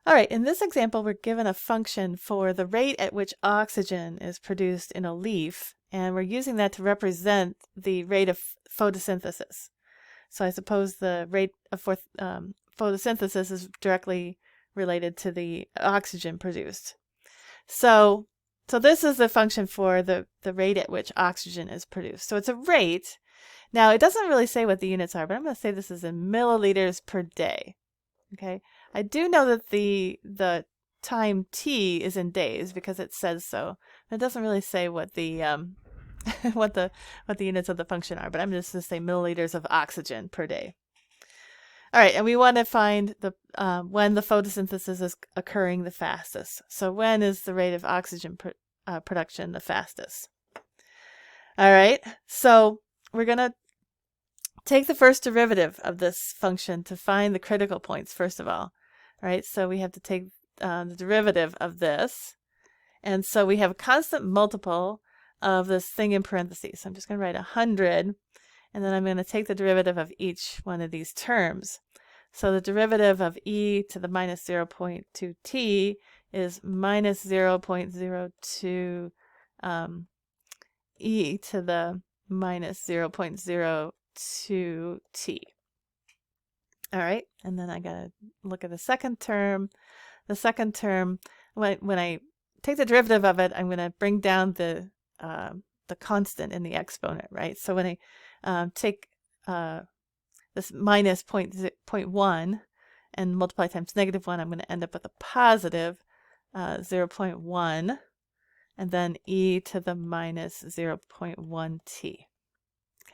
All right, in this example, we're given a function for the rate at which oxygen is produced in a leaf, and we're using that to represent the rate of photosynthesis. So I suppose the rate of photosynthesis is directly related to the oxygen produced. So this is the function for the rate at which oxygen is produced. So it's a rate. Now, it doesn't really say what the units are, but I'm going to say this is in milliliters per day. Okay, I do know that the time t is in days because it says so. It doesn't really say what the what the units of the function are, but I'm just going to say milliliters of oxygen per day. All right, and we want to find the when the photosynthesis is occurring the fastest. So when is the rate of oxygen production the fastest? All right, so we're going to take the first derivative of this function to find the critical points, first of all. All right, so we have to take the derivative of this. And so we have a constant multiple of this thing in parentheses. So I'm just going to write 100, and then I'm going to take the derivative of each one of these terms. So the derivative of e to the minus 0.2t is minus 0.02 e to the minus 0.02t. All right, and then I got to look at the second term. The second term, when I take the derivative of it, I'm going to bring down the constant in the exponent, right? So when I take this minus 0.1 and multiply times -1, I'm going to end up with a positive 0.1, and then e to the minus 0.1t.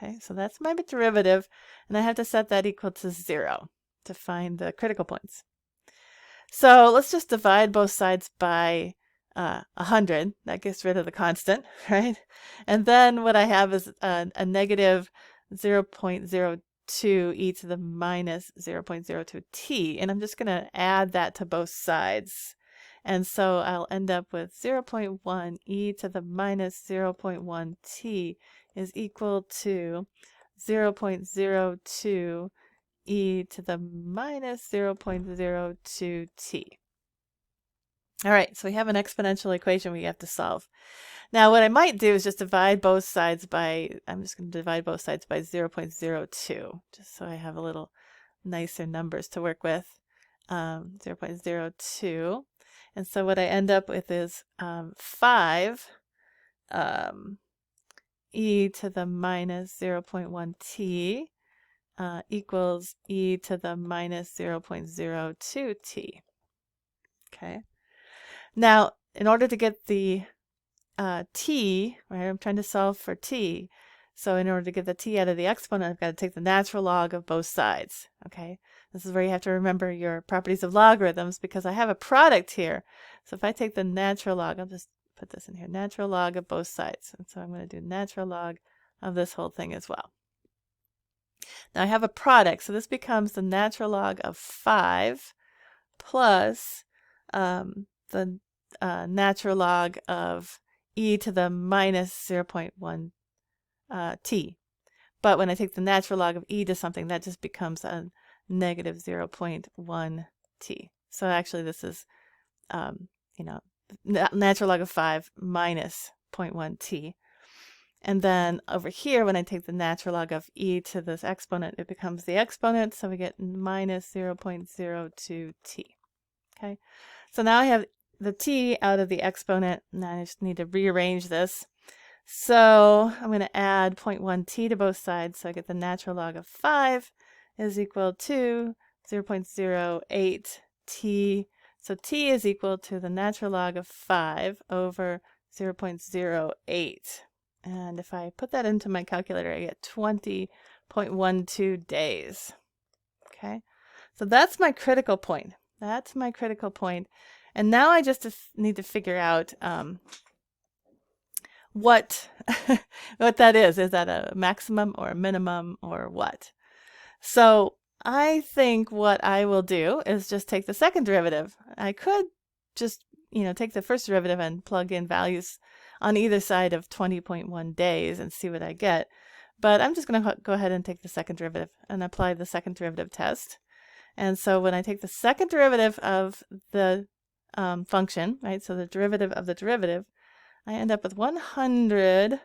Okay, so that's my derivative, and I have to set that equal to 0 to find the critical points. So let's just divide both sides by 100. That gets rid of the constant, right? And then what I have is a negative 0.02 e to the minus 0.02t, and I'm just going to add that to both sides. And so I'll end up with 0.1 e to the minus 0.1t is equal to 0.02 e to the minus 0.02t. All right, so we have an exponential equation we have to solve. Now what I might do is just divide both sides by, I'm just going to divide both sides by 0.02, just so I have a little nicer numbers to work with. 0.02. And so what I end up with is 5 e to the minus 0.1t equals e to the minus 0.02t. Okay. Now, in order to get the t, right, I'm trying to solve for t. So in order to get the t out of the exponent, I've got to take the natural log of both sides. Okay. This is where you have to remember your properties of logarithms, because I have a product here. So if I take the natural log, I'll just put this in here, natural log of both sides. And so I'm going to do natural log of this whole thing as well. Now I have a product, so this becomes the natural log of 5 plus the natural log of e to the minus 0.1 t. But when I take the natural log of e to something, that just becomes a negative 0.1 t. So actually this is, natural log of 5 minus 0.1 t. And then over here, when I take the natural log of e to this exponent, it becomes the exponent, so we get minus 0.02t. Okay, so now I have the t out of the exponent, and I just need to rearrange this. So I'm going to add 0.1t to both sides, so I get the natural log of 5 is equal to 0.08t. So t is equal to the natural log of 5 over 0.08. And if I put that into my calculator, I get 20.12 days. Okay, so that's my critical point. That's my critical point. And now I just need to figure out what that is. Is that a maximum or a minimum or what? So I think what I will do is just take the second derivative. I could just, take the first derivative and plug in values on either side of 20.1 days and see what I get. But I'm just going to go ahead and take the second derivative and apply the second derivative test. And so when I take the second derivative of the function, right, so the derivative of the derivative, I end up with 100,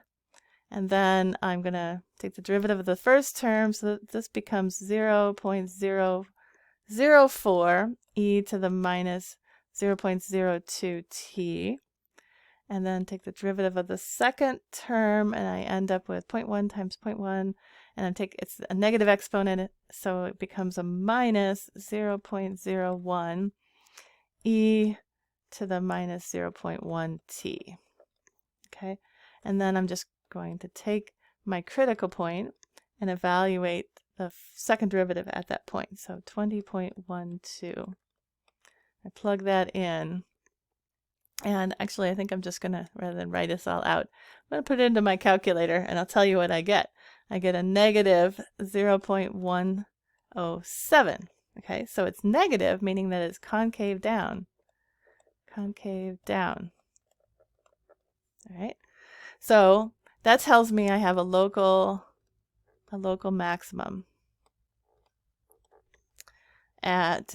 and then I'm going to take the derivative of the first term, so that this becomes 0.004 e to the minus 0.02t, and then take the derivative of the second term, and I end up with 0.1 times 0.1, and it's a negative exponent, so it becomes a minus 0.01 e to the minus 0.1t. Okay, and then I'm just going to take my critical point and evaluate the second derivative at that point. So 20.12. I plug that in. And actually, I think I'm just going to, rather than write this all out, I'm going to put it into my calculator, and I'll tell you what I get. I get a negative 0.107. Okay, so it's negative, meaning that it's concave down. Concave down. All right, so that tells me I have a local maximum at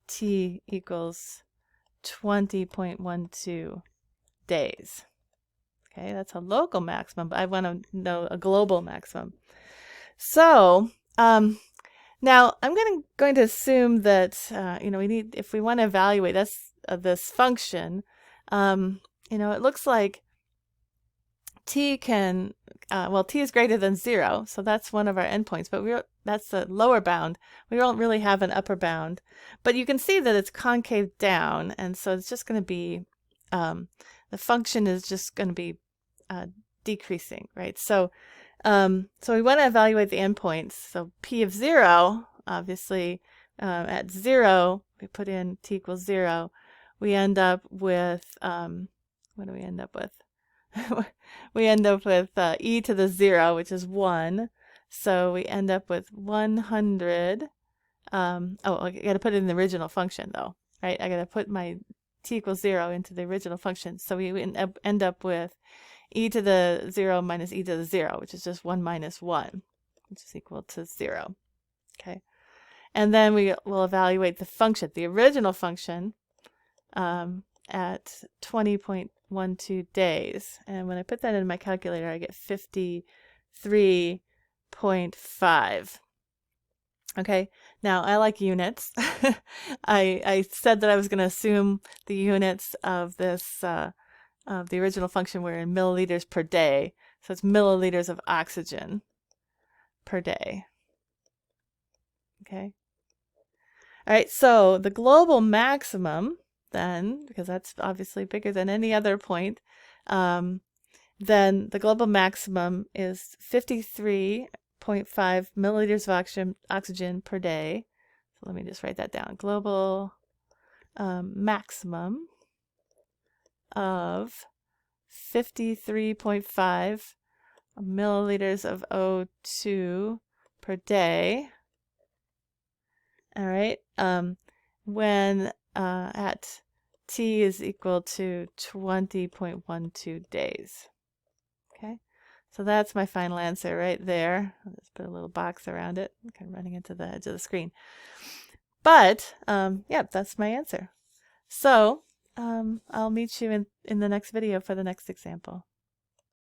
t equals 20.12 days. Okay, that's a local maximum, but I want to know a global maximum. So now I'm going to assume that we need, if we want to evaluate this function, it looks like t can t is greater than 0, so that's one of our endpoints, but that's the lower bound. We don't really have an upper bound, but you can see that it's concave down, and so it's just going to be the function is just going to be decreasing, right? So so we want to evaluate the endpoints. So p of 0, obviously, at 0, we put in t equals 0, we end up with what do we end up with? We end up with e to the 0, which is 1. So we end up with 100. I got to put it in the original function, though, right? I got to put my t equals 0 into the original function. So we end up with e to the 0 minus e to the 0, which is just 1 minus 1, which is equal to 0. Okay. And then we will evaluate the function, the original function, at 20.12 days. And when I put that in my calculator, I get 53.5. Okay, now I like units. I said that I was going to assume the units of this of the original function were in milliliters per day. So it's milliliters of oxygen per day. Okay. All right, so the global maximum then, because that's obviously bigger than any other point, then the global maximum is 53.5 milliliters of oxygen per day. So let me just write that down. Global maximum of 53.5 milliliters of O2 per day. All right, when at t is equal to 20.12 days. Okay, so that's my final answer right there. I'll just put a little box around it, kind of running into the edge of the screen. But yeah, that's my answer. So I'll meet you in the next video for the next example.